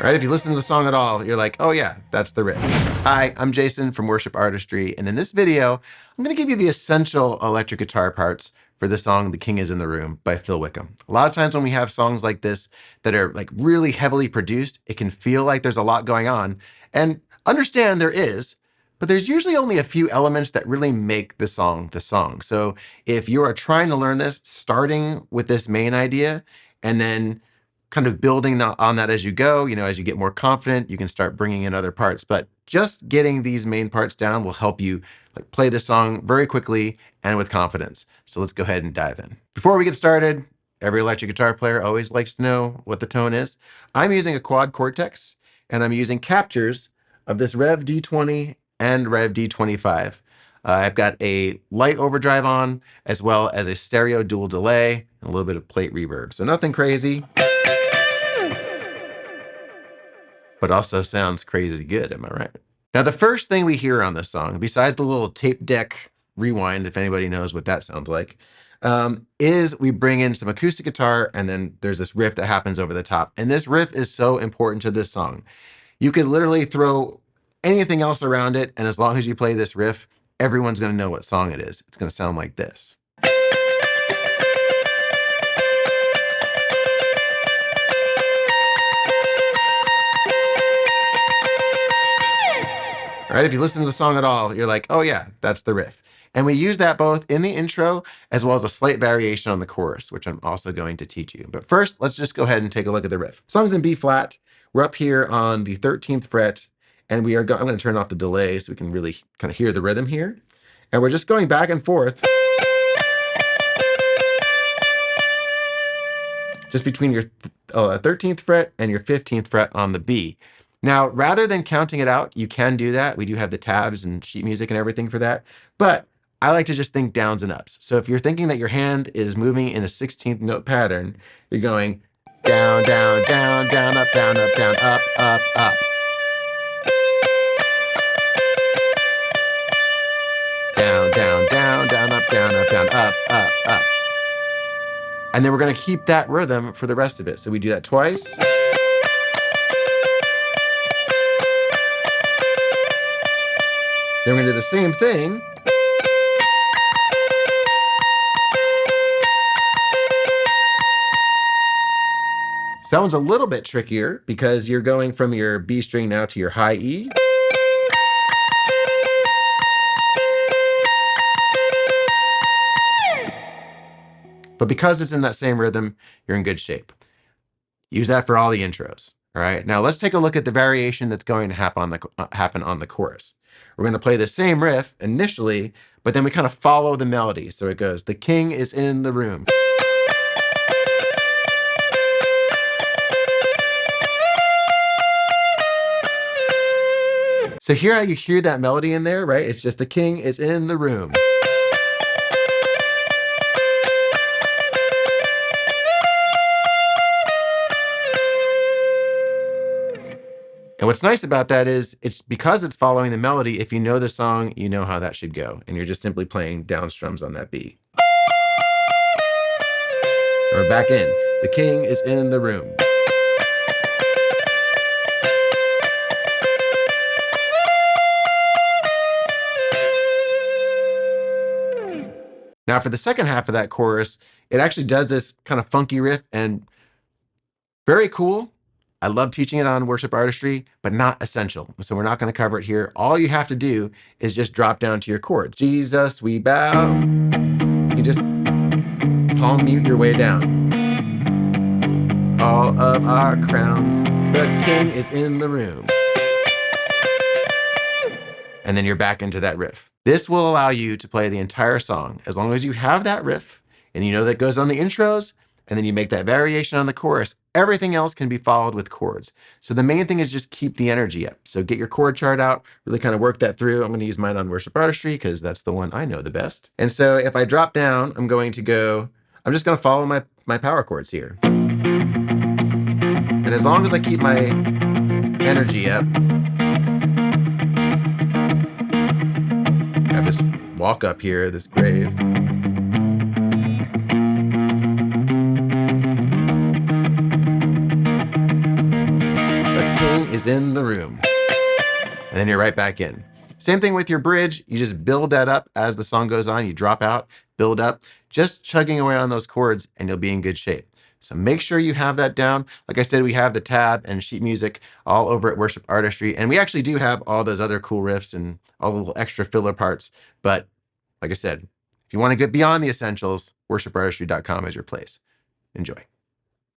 All right, if you listen to the song at all, you're like, oh yeah, that's the riff. Hi, I'm Jason from Worship Artistry, and in this video, I'm gonna give you the essential electric guitar parts for the song The King is in the Room by Phil Wickham. A lot of times when we have songs like this that are like really heavily produced, it can feel like there's a lot going on, and understand there is, but there's usually only a few elements that really make the song the song. So if you are trying to learn this, starting with this main idea, and then kind of building on that as you go, as you get more confident, you can start bringing in other parts. But just getting these main parts down will help you play the song very quickly and with confidence. So let's go ahead and dive in. Before we get started, every electric guitar player always likes to know what the tone is. I'm using a quad Cortex, and I'm using captures of this Rev D20 and Rev D25. I've got a light overdrive on, as well as a stereo dual delay, and a little bit of plate reverb. So nothing crazy, but also sounds crazy good, am I right? Now, the first thing we hear on this song, besides the little tape deck rewind, if anybody knows what that sounds like, is we bring in some acoustic guitar, and then there's this riff that happens over the top. And this riff is so important to this song. You could literally throw anything else around it, and as long as you play this riff, everyone's gonna know what song it is. It's gonna sound like this. All right, if you listen to the song at all, you're like, oh yeah, that's the riff. And we use that both in the intro as well as a slight variation on the chorus, which I'm also going to teach you. But first, let's just go ahead and take a look at the riff. Song's in B flat. We're up here on the 13th fret, and I'm going to turn off the delay so we can really kind of hear the rhythm here. And we're just going back and forth just between your 13th fret and your 15th fret on the B. Now, rather than counting it out, you can do that. We do have the tabs and sheet music and everything for that. But I like to just think downs and ups. So if you're thinking that your hand is moving in a 16th note pattern, you're going down, down, down, down, up, down, up, down, up, up, up. Down, down, down, down, up, down, up, up. And then we're going to keep that rhythm for the rest of it. So we do that twice. Then we're going to do the same thing. So that one's a little bit trickier because you're going from your B string now to your high E. But because it's in that same rhythm, you're in good shape. Use that for all the intros. All right. Now let's take a look at the variation that's going to happen on the chorus. We're going to play the same riff initially, but then we kind of follow the melody. So it goes, the king is in the room. So here how you hear that melody in there, right? It's just the king is in the room. And what's nice about that is it's because it's following the melody. If you know the song, you know how that should go. And you're just simply playing down strums on that B. And we're back in. The king is in the room. Now for the second half of that chorus, it actually does this kind of funky riff and very cool. I love teaching it on Worship Artistry, but not essential. So we're not going to cover it here. All you have to do is just drop down to your chords. Jesus, we bow. You just palm mute your way down. All of our crowns, the king is in the room. And then you're back into that riff. This will allow you to play the entire song as long as you have that riff and you know that goes on the intros, and then you make that variation on the chorus. Everything else can be followed with chords. So the main thing is just keep the energy up. So get your chord chart out, really kind of work that through. I'm going to use mine on Worship Artistry because that's the one I know the best. And so if I drop down, I'm just going to follow my power chords here. And as long as I keep my energy up, I have this walk up here, this grave. is in the room. And then you're right back in. Same thing with your bridge. You just build that up as the song goes on. You drop out, build up, just chugging away on those chords, and you'll be in good shape. So make sure you have that down. Like I said, we have the tab and sheet music all over at Worship Artistry. And we actually do have all those other cool riffs and all the little extra filler parts. But like I said, if you want to get beyond the essentials, worshipartistry.com is your place. Enjoy.